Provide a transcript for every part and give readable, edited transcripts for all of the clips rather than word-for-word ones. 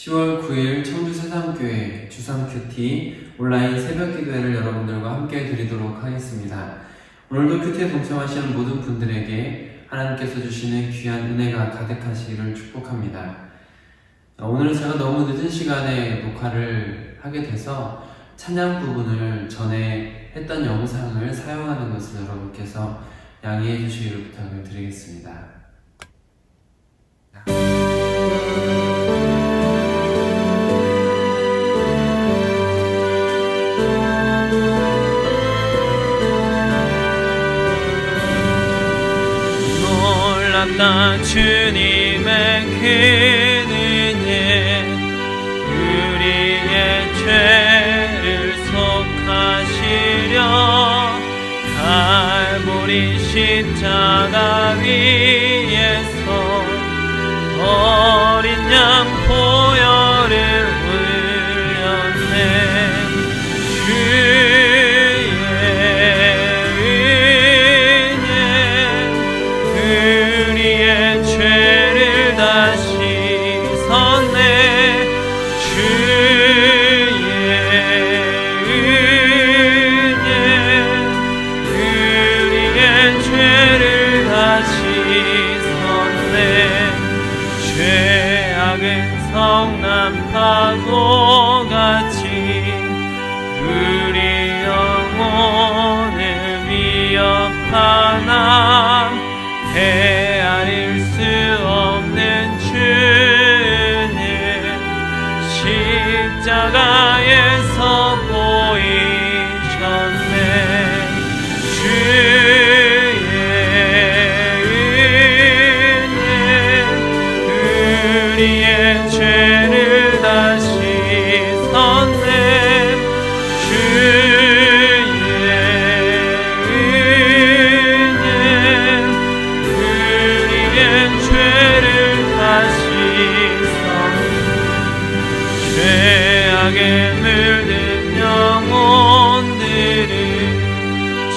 10월 9일 청주 새삼교회 주3큐티 온라인 새벽 기도회를 여러분들과 함께 드리도록 하겠습니다. 오늘도 큐티에 동참하시는 모든 분들에게 하나님께서 주시는 귀한 은혜가 가득하시기를 축복합니다. 오늘은 제가 너무 늦은 시간에 녹화를 하게 돼서 찬양 부분을 전에 했던 영상을 사용하는 것을 여러분께서 양해해 주시기를 부탁을 드리겠습니다. 놀랍다 주님의 그 은혜, 우리의 죄를 속하시려 갈보리 십자가 위에서 어린 양 보혈을 흘렸네. 성난 파도같이 우리 영혼을 위협하나 헤아릴 수 없는 주는 십자가에서 보이셨네. 우리의 죄를 다시 섰네. 주의 은혜, 우리의 죄를 다시 섰네. 죄악에 물든 영혼들을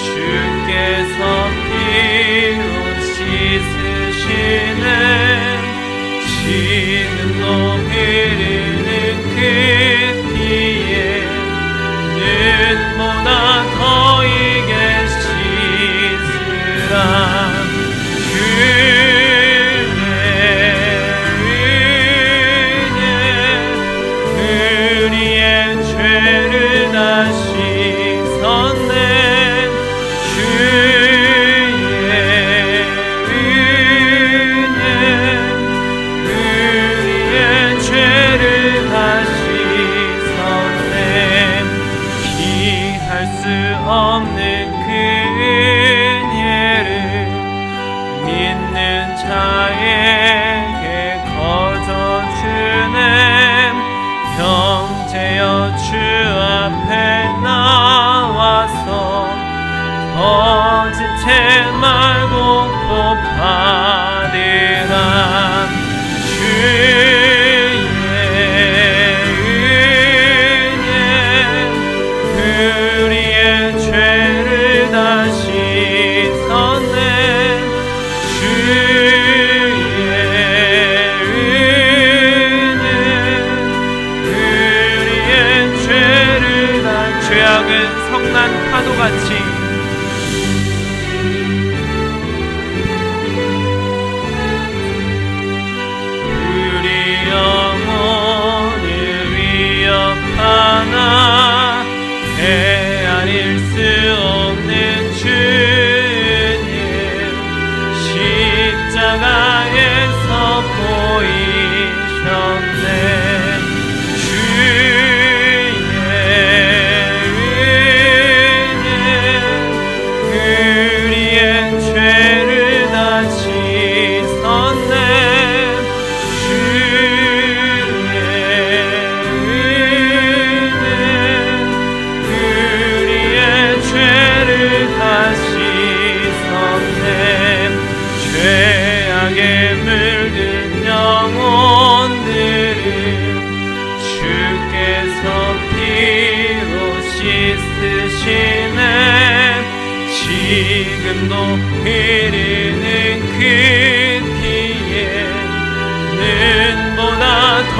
주께서 피로 씻으시네. 지금도 흐르는 그 피에 눈보다 더이게 씻으라. 주의 은혜, 우리의 죄를 다시 섰네. 없는 그 은혜를 믿는 자에게 거저주네. 형제여 주 앞에 나와서 거짓해 말고 고파리라. 성난 파도같이 우리 영혼을 위협하나 헤아릴 수 없는 주님 십자가에서 보이셨네. 죄악에 물든 영혼들을 주께서 피로 씻으시네. 지금도 흐르는 그 피에 눈보다 더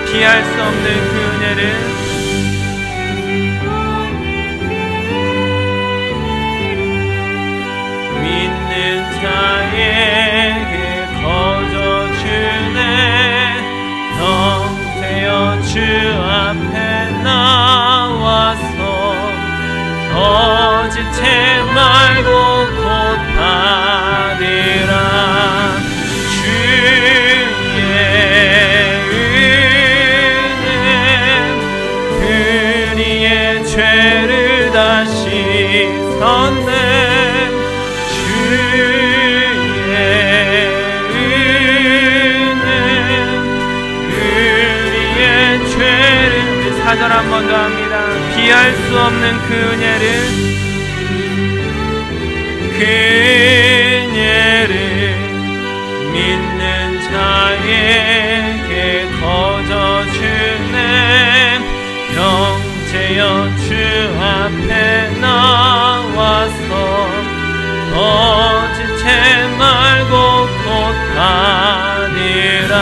피할 수 없는 그 은혜를 믿는 자에게 거저 주네. 형제여 주 앞에 나와서 거짓해 말고 곧 받으라. 죄를 다시 섰네. 주의 은혜 우리의 죄를 4절 한 번 더 합니다. 피할 수 없는 그 은혜를 믿는 자에게 거저 주네. 형제여 주 앞에 나와서 거짓해 말고 곧 받으라.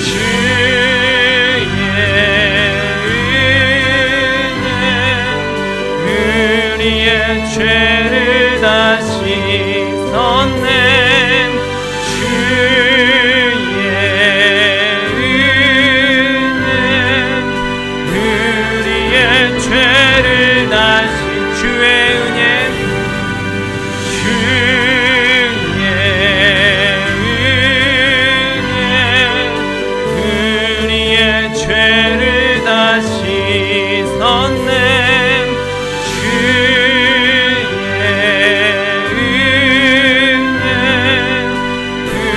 주의 은혜 우리의 죄를 다시 섰네. 죄를 다시 주의 은혜 우리의 죄를 다시 섰네.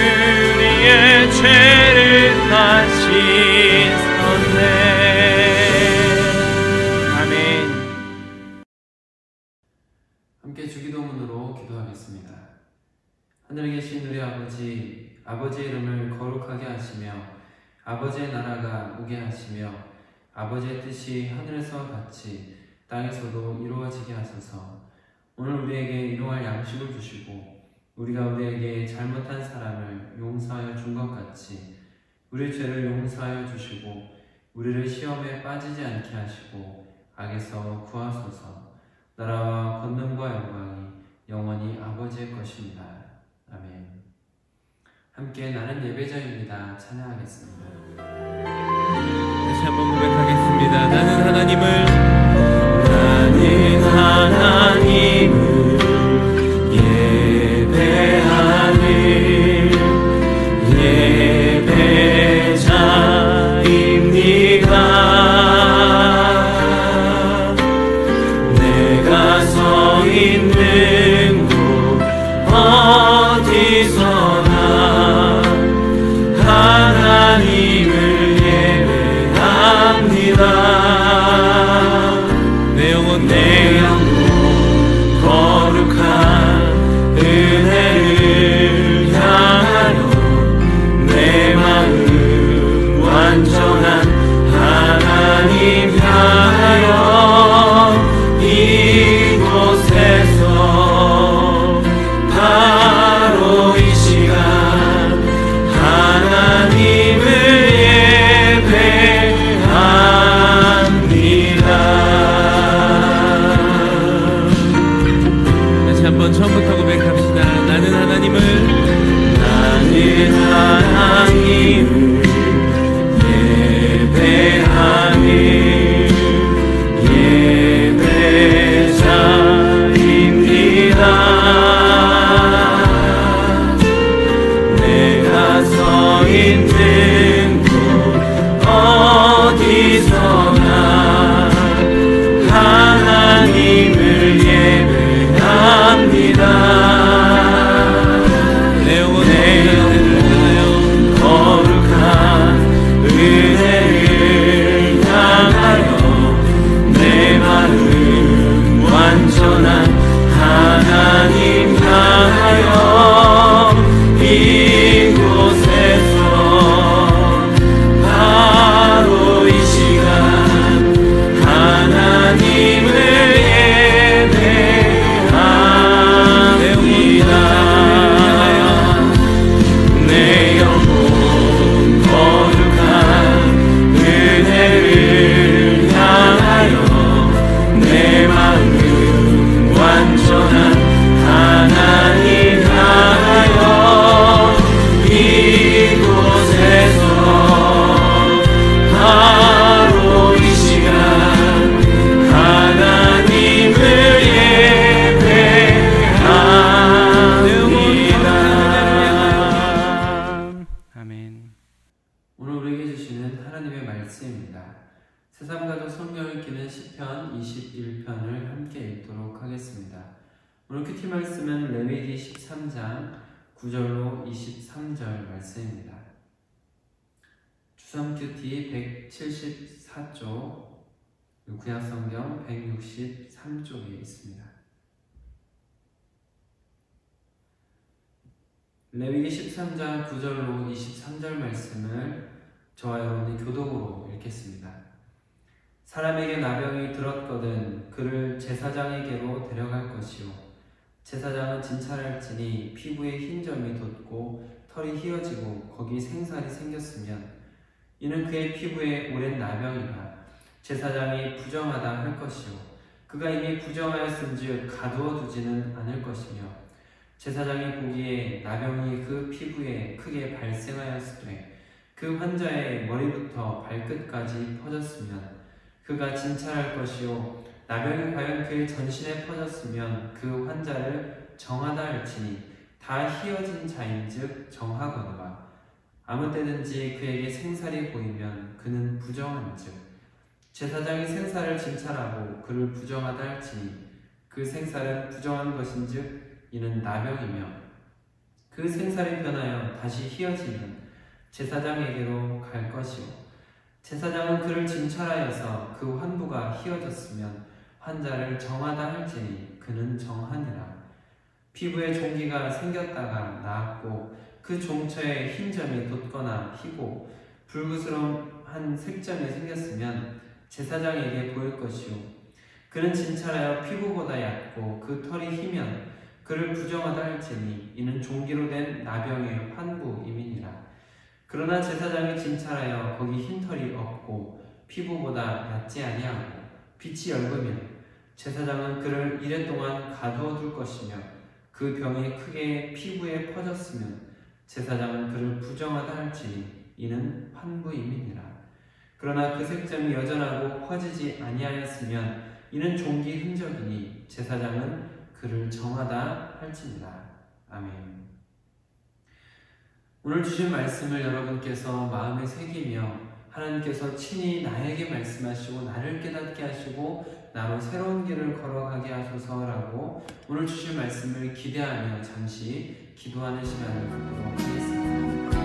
우리의 죄를 다시 섰네. 함께 주기도문으로 기도하겠습니다. 하늘에 계신 우리 아버지의 이름을 거룩하게 하시며 아버지의 나라가 오게 하시며 아버지의 뜻이 하늘에서와 같이 땅에서도 이루어지게 하소서. 오늘 우리에게 일용할 양식을 주시고 우리가 우리에게 잘못한 사람을 용서하여 준 것 같이 우리의 죄를 용서하여 주시고 우리를 시험에 빠지지 않게 하시고 악에서 구하소서. 나라와 권능과 영광이 영원히 아버지의 것입니다. 아멘. 함께 나는 예배자입니다. 찬양하겠습니다. 다시 한번 고백하겠습니다. 나는 하나님을 예배하는 예배자입니다. 내가 서 있는 곳 어디서나 하나님을 예배합니다. 내 영혼 거룩한 은혜를 향하여 내 마음 완전한 하나님 향하여 이곳에서 바로 이 시간 하나님을 예배합니다. 다시 한번 처음부터 고백합시다. 나는 하나님을 예배하는 예배자입니다. 내가 서 있는 곳 어디서나 하나님을 예배합니다. 내 영혼 가족 성경 읽기는 시편 21편을 함께 읽도록 하겠습니다. 오늘 큐티 말씀은 레위기 13장 9절로 23절 말씀입니다. 주삼 큐티 174쪽, 구약성경 163쪽에 있습니다. 레위기 13장 9절로 23절 말씀을 저와 여러분이 교독으로 읽겠습니다. 사람에게 나병이 들었거든 그를 제사장에게로 데려갈 것이요 제사장은 진찰할지니 피부에 흰 점이 돋고 털이 휘어지고 거기 생살이 생겼으면 이는 그의 피부에 오랜 나병이라 제사장이 부정하다 할 것이요 그가 이미 부정하였은즉 가두어 두지는 않을 것이며 제사장이 보기에 나병이 그 피부에 크게 발생하였으되 그 환자의 머리부터 발끝까지 퍼졌으면 그가 진찰할 것이요 나병이 과연 그의 전신에 퍼졌으면 그 환자를 정하다 할지니 다 휘어진 자인즉 정하거니와 아무 때든지 그에게 생살이 보이면 그는 부정한즉 제사장이 생살을 진찰하고 그를 부정하다 할지니 그 생살은 부정한 것인즉 이는 나병이며 그 생살이 변하여 다시 휘어지면 제사장에게로 갈 것이요 제사장은 그를 진찰하여서 그 환부가 휘어졌으면 환자를 정하다 할지니 그는 정하니라. 피부에 종기가 생겼다가 나았고 그 종처에 흰 점이 돋거나 희고 불구스러운 색점이 생겼으면 제사장에게 보일 것이요 그는 진찰하여 피부보다 얕고 그 털이 희면 그를 부정하다 할지니 이는 종기로 된 나병의 환부임이니라. 그러나 제사장이 진찰하여 거기 흰털이 없고 피부보다 얕지 아니하고 빛이 엷으면 제사장은 그를 이래 동안 가두어 둘 것이며 그 병이 크게 피부에 퍼졌으면 제사장은 그를 부정하다 할지니 이는 환부임이니라. 그러나 그 색점이 여전하고 퍼지지 아니하였으면 이는 종기 흔적이니 제사장은 그를 정하다 할지니라. 아멘. 오늘 주신 말씀을 여러분께서 마음에 새기며 하나님께서 친히 나에게 말씀하시고 나를 깨닫게 하시고 나로 새로운 길을 걸어가게 하소서라고 오늘 주신 말씀을 기대하며 잠시 기도하는 시간을 갖도록 하겠습니다.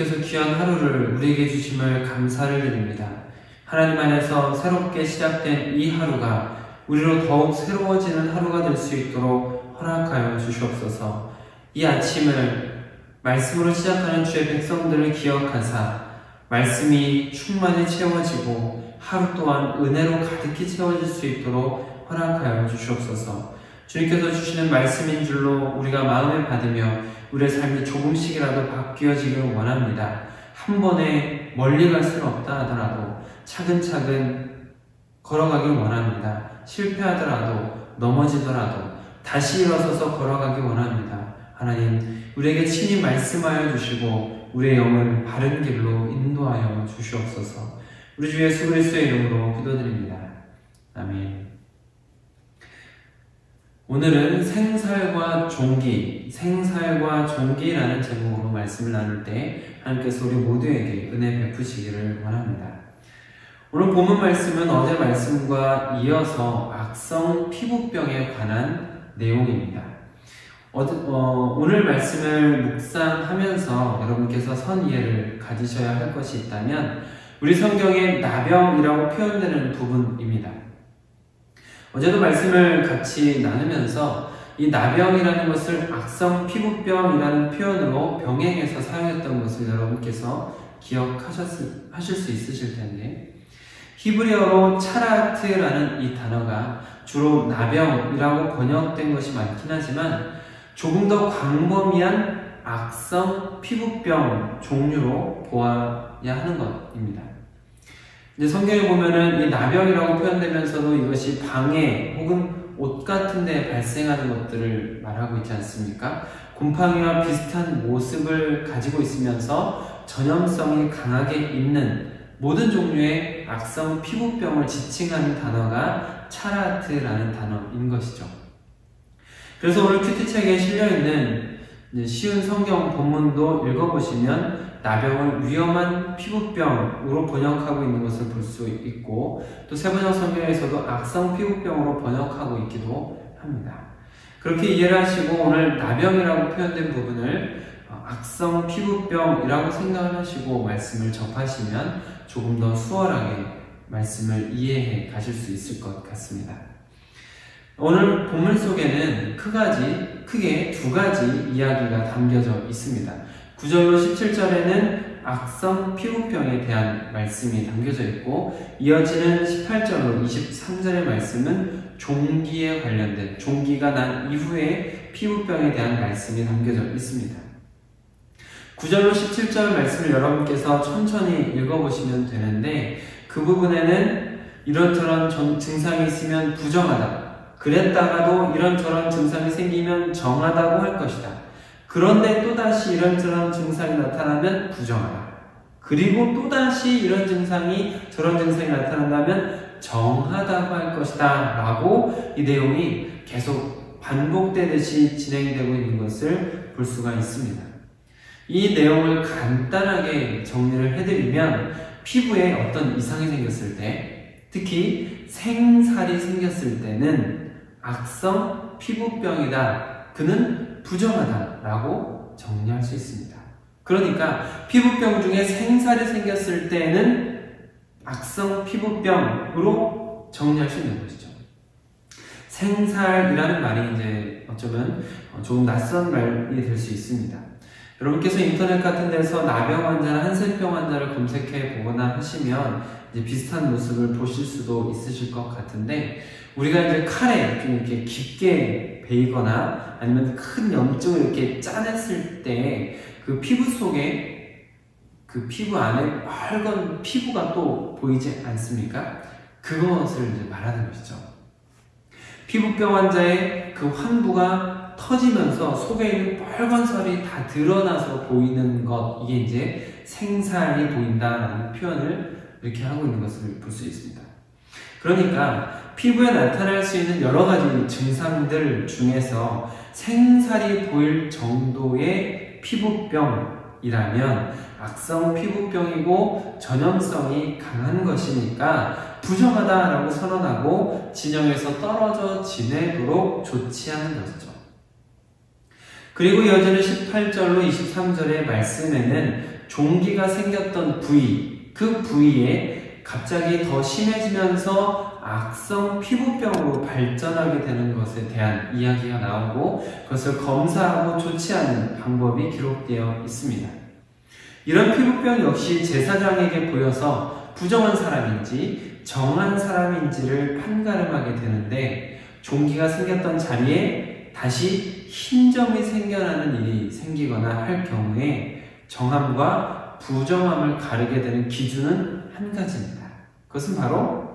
주님께서 귀한 하루를 우리에게 주심을 감사를 드립니다. 하나님 안에서 새롭게 시작된 이 하루가 우리로 더욱 새로워지는 하루가 될 수 있도록 허락하여 주시옵소서. 이 아침을 말씀으로 시작하는 주의 백성들을 기억하사 말씀이 충만히 채워지고 하루 또한 은혜로 가득히 채워질 수 있도록 허락하여 주시옵소서. 주님께서 주시는 말씀인 줄로 우리가 마음에 받으며 우리의 삶이 조금씩이라도 바뀌어지길 원합니다. 한 번에 멀리 갈 수는 없다 하더라도 차근차근 걸어가길 원합니다. 실패하더라도 넘어지더라도 다시 일어서서 걸어가길 원합니다. 하나님, 우리에게 친히 말씀하여 주시고 우리의 영을 바른 길로 인도하여 주시옵소서. 우리 주 예수 그리스도의 이름으로 기도드립니다. 아멘. 오늘은 생살과 종기라는 제목으로 말씀을 나눌 때 하나님께서 우리 모두에게 은혜 베푸시기를 원합니다. 오늘 본문 말씀은 어제 말씀과 이어서 악성 피부병에 관한 내용입니다. 오늘 말씀을 묵상하면서 여러분께서 선 이해를 가지셔야 할 것이 있다면 우리 성경에 나병이라고 표현되는 부분입니다. 어제도 말씀을 같이 나누면서 이 나병이라는 것을 악성 피부병이라는 표현으로 병행해서 사용했던 것을 여러분께서 기억하실 수 있으실 텐데, 히브리어로 차라트라는 이 단어가 주로 나병이라고 번역된 것이 많긴 하지만 조금 더 광범위한 악성 피부병 종류로 보아야 하는 것입니다. 이제 성경에 보면은 이 나병이라고 표현되면서도 이것이 방해 혹은 옷 같은 데 발생하는 것들을 말하고 있지 않습니까? 곰팡이와 비슷한 모습을 가지고 있으면서 전염성이 강하게 있는 모든 종류의 악성 피부병을 지칭하는 단어가 차라트라는 단어인 것이죠. 그래서 오늘 큐티책에 실려있는 쉬운 성경 본문도 읽어보시면 나병을 위험한 피부병으로 번역하고 있는 것을 볼 수 있고, 또 세번역 성경에서도 악성 피부병으로 번역하고 있기도 합니다. 그렇게 이해를 하시고 오늘 나병이라고 표현된 부분을 악성 피부병이라고 생각을 하시고 말씀을 접하시면 조금 더 수월하게 말씀을 이해해 가실 수 있을 것 같습니다. 오늘 본문 속에는 크게 두 가지 이야기가 담겨져 있습니다. 9절로 17절에는 악성 피부병에 대한 말씀이 담겨져 있고, 이어지는 18절로 23절의 말씀은 종기에 관련된, 종기가 난 이후에 피부병에 대한 말씀이 담겨져 있습니다. 9절로 17절 말씀을 여러분께서 천천히 읽어보시면 되는데, 그 부분에는 이런저런 증상이 있으면 부정하다, 그랬다가도 이런저런 증상이 생기면 정하다고 할 것이다, 그런데 또다시 이런저런 증상이 나타나면 부정하다, 그리고 또다시 저런 증상이 나타난다면 정하다고 할 것이다 라고 이 내용이 계속 반복되듯이 진행되고 있는 것을 볼 수가 있습니다. 이 내용을 간단하게 정리를 해드리면, 피부에 어떤 이상이 생겼을 때, 특히 생살이 생겼을 때는 악성 피부병이다, 그는 부정하다 라고 정리할 수 있습니다. 그러니까 피부병 중에 생살이 생겼을 때는 악성 피부병으로 정리할 수 있는 것이죠. 생살이라는 말이 이제 어쩌면 조금 낯선 말이 될 수 있습니다. 여러분께서 인터넷 같은 데서 나병 환자나 한센병 환자를 검색해 보거나 하시면 이제 비슷한 모습을 보실 수도 있으실 것 같은데, 우리가 이제 칼에 좀 이렇게 깊게 베이거나 아니면 큰 염증을 이렇게 짜냈을 때 그 피부 속에, 그 피부 안에 빨간 피부가 또 보이지 않습니까? 그것을 이제 말하는 것이죠. 피부병 환자의 그 환부가 터지면서 속에 있는 빨간 살이 다 드러나서 보이는 것, 이게 이제 생살이 보인다라는 표현을 이렇게 하고 있는 것을 볼 수 있습니다. 그러니까 피부에 나타날 수 있는 여러 가지 증상들 중에서 생살이 보일 정도의 피부병이라면 악성 피부병이고 전염성이 강한 것이니까 부정하다라고 선언하고 진영에서 떨어져 지내도록 조치하는 것이죠. 그리고 이어지는 18절로 23절의 말씀에는 종기가 생겼던 부위, 그 부위에 갑자기 더 심해지면서 악성 피부병으로 발전하게 되는 것에 대한 이야기가 나오고 그것을 검사하고 조치하는 방법이 기록되어 있습니다. 이런 피부병 역시 제사장에게 보여서 부정한 사람인지 정한 사람인지를 판가름하게 되는데 종기가 생겼던 자리에 다시 흰 점이 생겨나는 일이 생기거나 할 경우에 정함과 부정함을 가르게 되는 기준은 한 가지입니다. 그것은 바로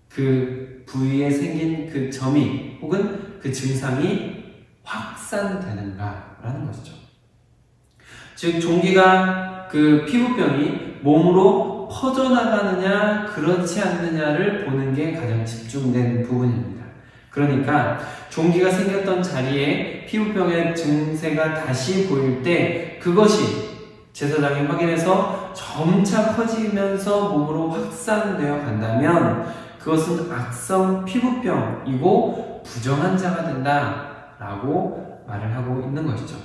그 부위에 생긴 그 점이 혹은 그 증상이 확산되는가라는 것이죠. 즉 종기가 그 피부병이 몸으로 퍼져나가느냐 그렇지 않느냐를 보는 게 가장 집중된 부분입니다. 그러니까 종기가 생겼던 자리에 피부병의 증세가 다시 보일 때 그것이 제사장이 확인해서 점차 커지면서 몸으로 확산되어 간다면 그것은 악성 피부병이고 부정한 자가 된다라고 말을 하고 있는 것이죠.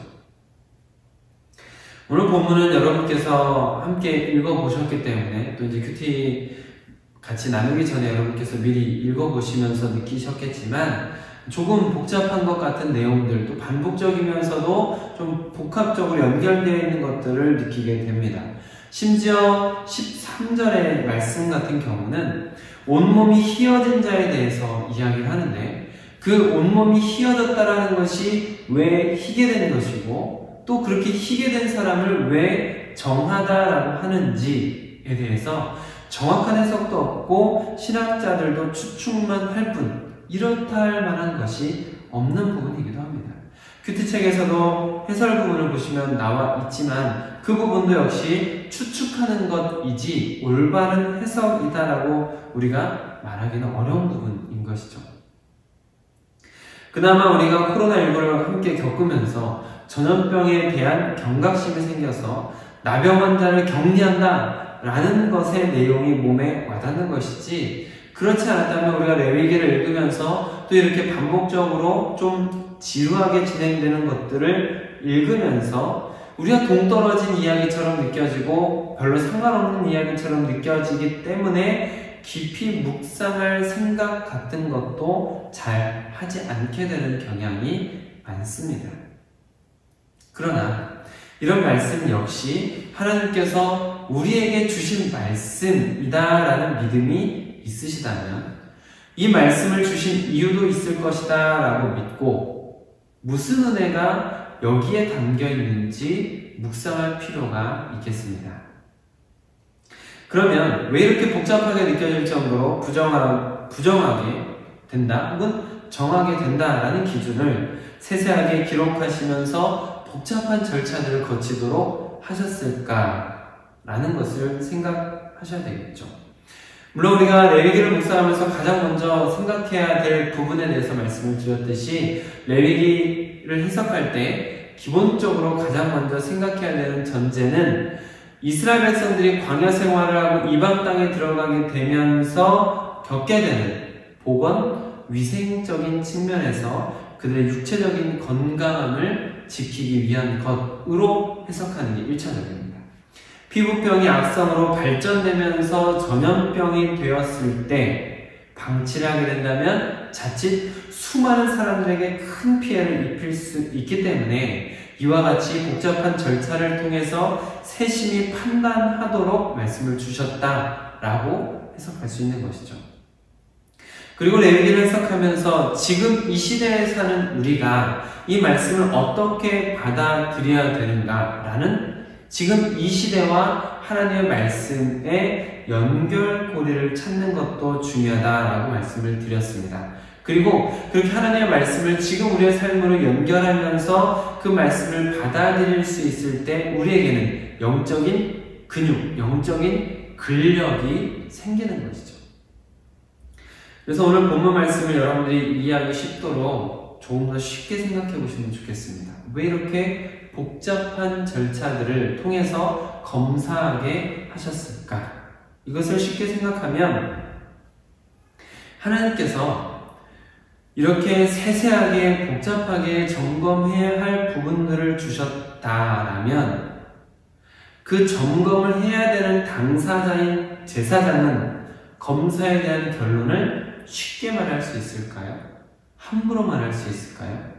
오늘 본문은 여러분께서 함께 읽어보셨기 때문에 또 이제 큐티 같이 나누기 전에 여러분께서 미리 읽어보시면서 느끼셨겠지만 조금 복잡한 것 같은 내용들, 또 반복적이면서도 좀 복합적으로 연결되어 있는 것들을 느끼게 됩니다. 심지어 13절의 말씀 같은 경우는 온몸이 희어진 자에 대해서 이야기를 하는데 그 온몸이 희어졌다라는 것이 왜 희게 된 것이고 또 그렇게 희게 된 사람을 왜 정하다라고 하는지에 대해서 정확한 해석도 없고 신학자들도 추측만 할 뿐 이렇다 할 만한 것이 없는 부분이기도 합니다. 큐티책에서도 해설 부분을 보시면 나와 있지만 그 부분도 역시 추측하는 것이지 올바른 해석이다라고 우리가 말하기는 어려운 부분인 것이죠. 그나마 우리가 코로나19를 함께 겪으면서 전염병에 대한 경각심이 생겨서 나병 환자를 격리한다 라는 것의 내용이 몸에 와닿는 것이지 그렇지 않았다면 우리가 레위기를 읽으면서 또 이렇게 반복적으로 좀 지루하게 진행되는 것들을 읽으면서 우리가 동떨어진 이야기처럼 느껴지고 별로 상관없는 이야기처럼 느껴지기 때문에 깊이 묵상할 생각 같은 것도 잘 하지 않게 되는 경향이 많습니다. 그러나 이런 말씀 역시 하나님께서 우리에게 주신 말씀이다라는 믿음이 있으시다면 이 말씀을 주신 이유도 있을 것이다 라고 믿고 무슨 은혜가 여기에 담겨 있는지 묵상할 필요가 있겠습니다. 그러면 왜 이렇게 복잡하게 느껴질 정도로 부정하게 된다 혹은 정하게 된다라는 기준을 세세하게 기록하시면서 복잡한 절차들을 거치도록 하셨을까라는 것을 생각하셔야 되겠죠. 물론 우리가 레위기를 묵상하면서 가장 먼저 생각해야 될 부분에 대해서 말씀을 드렸듯이 레위기를 해석할 때 기본적으로 가장 먼저 생각해야 되는 전제는 이스라엘 백성들이 광야 생활을 하고 이방 땅에 들어가게 되면서 겪게 되는 보건, 위생적인 측면에서 그들의 육체적인 건강함을 지키기 위한 것으로 해석하는 게 1차적입니다. 피부병이 악성으로 발전되면서 전염병이 되었을 때 방치를 하게 된다면 자칫 수많은 사람들에게 큰 피해를 입힐 수 있기 때문에 이와 같이 복잡한 절차를 통해서 세심히 판단하도록 말씀을 주셨다라고 해석할 수 있는 것이죠. 그리고 레위기를 해석하면서 지금 이 시대에 사는 우리가 이 말씀을 어떻게 받아들여야 되는가라는 지금 이 시대와 하나님의 말씀의 연결고리를 찾는 것도 중요하다라고 말씀을 드렸습니다. 그리고 그렇게 하나님의 말씀을 지금 우리의 삶으로 연결하면서 그 말씀을 받아들일 수 있을 때 우리에게는 영적인 근육, 영적인 근력이 생기는 것이죠. 그래서 오늘 본문 말씀을 여러분들이 이해하기 쉽도록 조금 더 쉽게 생각해 보시면 좋겠습니다. 왜 이렇게 복잡한 절차들을 통해서 검사하게 하셨을까? 이것을 쉽게 생각하면 하나님께서 이렇게 세세하게 복잡하게 점검해야 할 부분들을 주셨다라면 그 점검을 해야 되는 당사자인 제사장은 검사에 대한 결론을 쉽게 말할 수 있을까요? 함부로 말할 수 있을까요?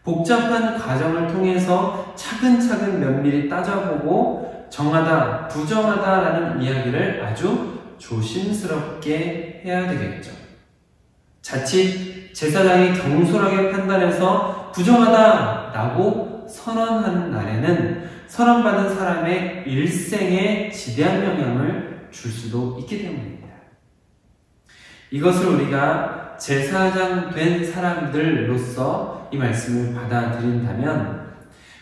복잡한 과정을 통해서 차근차근 면밀히 따져보고 정하다, 부정하다라는 이야기를 아주 조심스럽게 해야 되겠죠. 자칫 제사장이 경솔하게 판단해서 부정하다라고 선언하는 날에는 선언받은 사람의 일생에 지대한 영향을 줄 수도 있기 때문입니다. 이것을 우리가 제사장 된 사람들로서 이 말씀을 받아들인다면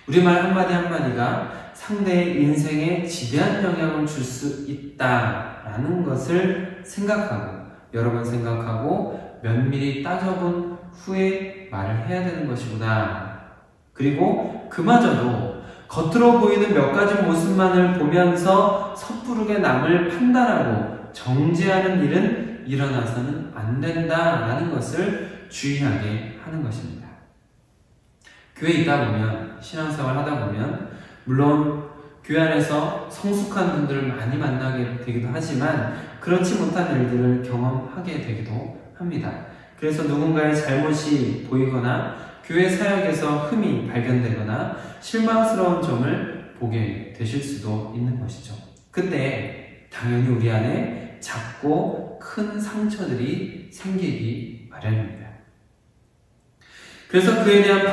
우리말 한마디 한마디가 상대의 인생에 지대한 영향을 줄 수 있다라는 것을 생각하고 여러 번 생각하고 면밀히 따져본 후에 말을 해야 되는 것이구나. 그리고 그마저도 겉으로 보이는 몇 가지 모습만을 보면서 섣부르게 남을 판단하고 정죄하는 일은 일어나서는 안 된다라는 것을 주의하게 하는 것입니다. 교회에 있다 보면, 신앙생활 하다 보면 물론 교회 안에서 성숙한 분들을 많이 만나게 되기도 하지만 그렇지 못한 일들을 경험하게 되기도 합니다. 그래서 누군가의 잘못이 보이거나 교회 사역에서 흠이 발견되거나 실망스러운 점을 보게 되실 수도 있는 것이죠. 그때 당연히 우리 안에 작고 큰 상처들이 생기기 마련입니다. 그래서 그에 대한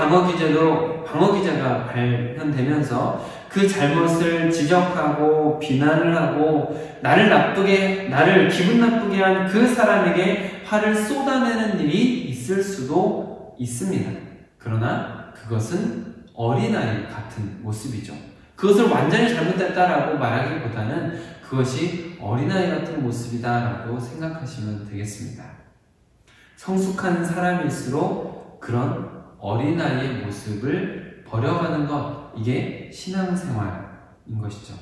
방어기제가 발현되면서 그 잘못을 지적하고 비난을 하고 나를 기분 나쁘게 한 그 사람에게 화를 쏟아내는 일이 있을 수도 있습니다. 그러나 그것은 어린아이 같은 모습이죠. 그것을 완전히 잘못됐다라고 말하기보다는 그것이 어린아이 같은 모습이다라고 생각하시면 되겠습니다. 성숙한 사람일수록 그런 어린아이의 모습을 버려가는 것, 이게 신앙생활인 것이죠.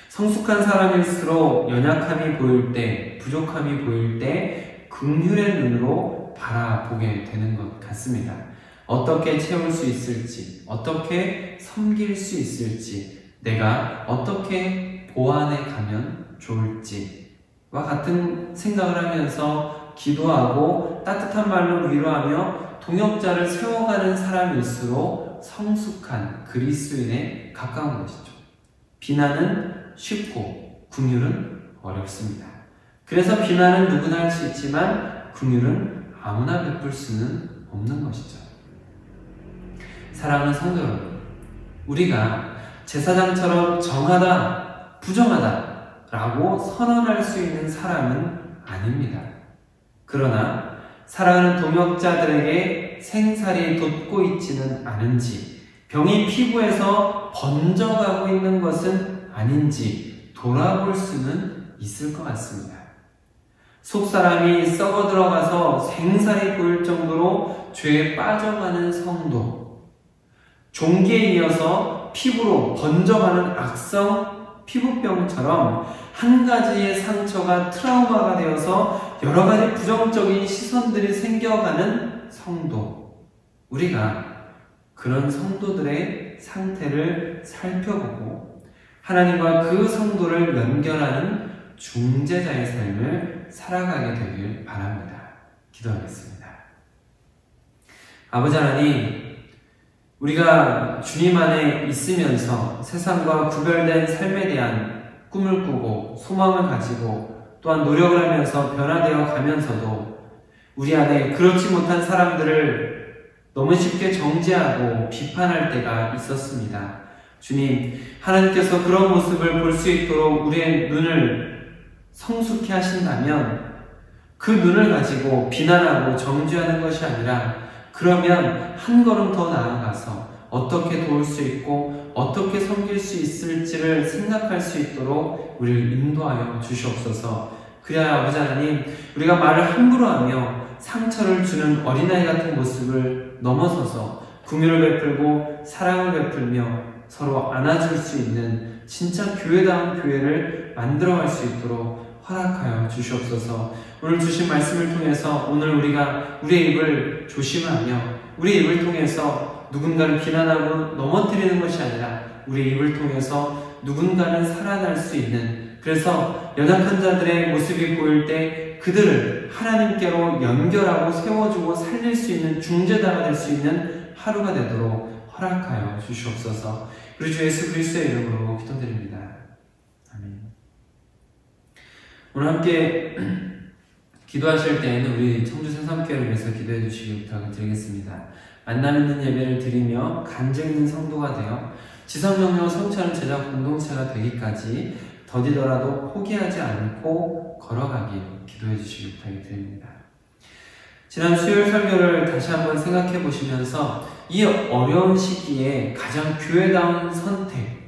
성숙한 사람일수록 연약함이 보일 때, 부족함이 보일 때 긍휼의 눈으로 바라보게 되는 것 같습니다. 어떻게 채울 수 있을지, 어떻게 섬길 수 있을지, 내가 어떻게 보완해 가면 좋을지와 같은 생각을 하면서 기도하고 따뜻한 말로 위로하며 동역자를 세워가는 사람일수록 성숙한 그리스도인에 가까운 것이죠. 비난은 쉽고 긍휼은 어렵습니다. 그래서 비난은 누구나 할 수 있지만 긍휼은 아무나 베풀 수는 없는 것이죠. 사랑하는 성도 여러분, 우리가 제사장처럼 정하다, 부정하다 라고 선언할 수 있는 사람은 아닙니다. 그러나 사랑하는 동역자들에게 생살이 돋고 있지는 않은지, 병이 피부에서 번져가고 있는 것은 아닌지 돌아볼 수는 있을 것 같습니다. 속사람이 썩어 들어가서 생살이 보일 정도로 죄에 빠져가는 성도, 종기에 이어서 피부로 번져가는 악성 피부병처럼 한 가지의 상처가 트라우마가 되어서 여러 가지 부정적인 시선들이 생겨가는 성도, 우리가 그런 성도들의 상태를 살펴보고 하나님과 그 성도를 연결하는 중재자의 삶을 살아가게 되길 바랍니다. 기도하겠습니다. 아버지 하나님, 우리가 주님 안에 있으면서 세상과 구별된 삶에 대한 꿈을 꾸고 소망을 가지고 또한 노력을 하면서 변화되어 가면서도 우리 안에 그렇지 못한 사람들을 너무 쉽게 정죄하고 비판할 때가 있었습니다. 주님, 하나님께서 그런 모습을 볼 수 있도록 우리의 눈을 성숙케 하신다면 그 눈을 가지고 비난하고 정죄하는 것이 아니라 그러면 한 걸음 더 나아가서 어떻게 도울 수 있고 어떻게 섬길 수 있을지를 생각할 수 있도록 우리를 인도하여 주시옵소서. 그래야 아버지 하나님, 우리가 말을 함부로 하며 상처를 주는 어린아이 같은 모습을 넘어서서 긍휼을 베풀고 사랑을 베풀며 서로 안아줄 수 있는 진짜 교회다운 교회를 만들어갈 수 있도록 허락하여 주시옵소서. 오늘 주신 말씀을 통해서 오늘 우리가 우리의 입을 조심하며 우리의 입을 통해서 누군가를 비난하고 넘어뜨리는 것이 아니라 우리의 입을 통해서 누군가는 살아날 수 있는, 그래서 연약한 자들의 모습이 보일 때 그들을 하나님께로 연결하고 세워주고 살릴 수 있는 중재자가 될 수 있는 하루가 되도록 허락하여 주시옵소서. 우리 주 예수 그리스도의 이름으로 기도드립니다. 아멘. 오늘 함께 기도하실 때에는 우리 청주 새삼교회를 위해서 기도해 주시기 부탁을 드리겠습니다. 만남 있는 예배를 드리며 간증 있는 성도가 되어 지성명령 성취하는 제자 공동체가 되기까지 더디더라도 포기하지 않고 걸어가길 기도해 주시기 부탁을 드립니다. 지난 수요일 설교를 다시 한번 생각해 보시면서 이 어려운 시기에 가장 교회다운 선택,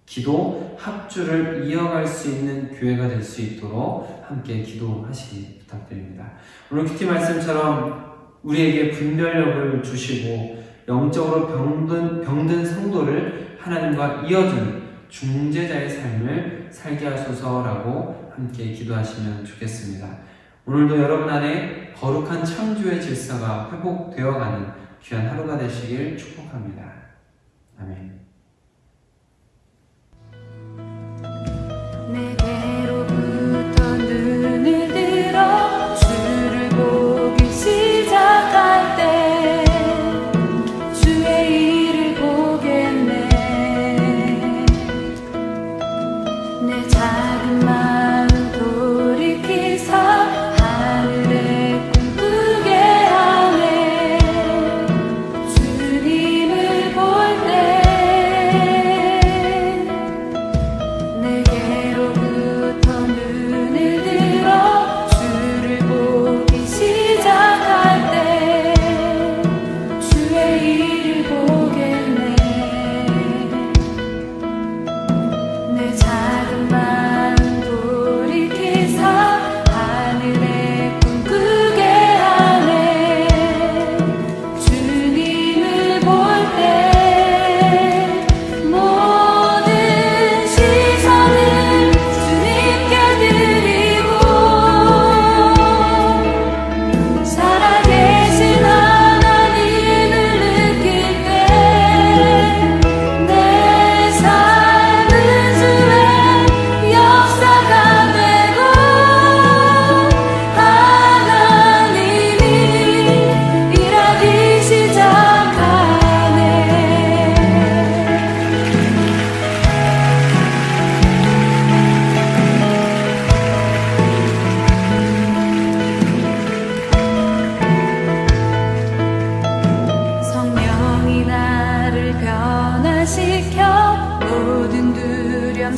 기도, 합주를 이어갈 수 있는 교회가 될 수 있도록 함께 기도하시기 부탁드립니다. 오늘 큐티 말씀처럼 우리에게 분별력을 주시고 영적으로 병든 성도를 하나님과 이어준 중재자의 삶을 살게 하소서라고 함께 기도하시면 좋겠습니다. 오늘도 여러분 안에 거룩한 창조의 질서가 회복되어가는 귀한 하루가 되시길 축복합니다. 아멘. 내게로부터 눈을 들어 주를 보기 시작할 때 주의 일을 보겠네. 내 작은 마음 돌이키사 하늘에 꿈꾸게 하네. 주님을 볼 때 내게로부터 눈을 들어 주를 보기 시작할 때 주의 일을 보겠네. 내 작은 마음 돌이키사 하늘에 꿈꾸게 하네. 주님을 볼 때 모든 시선을 주님께 드리고 살아계신 하나님을 느낄 때 내 삶은 주의 역사가 되고 하나님이 일하기 시작하네. 성령이 나를 변화시켜 모든 두려움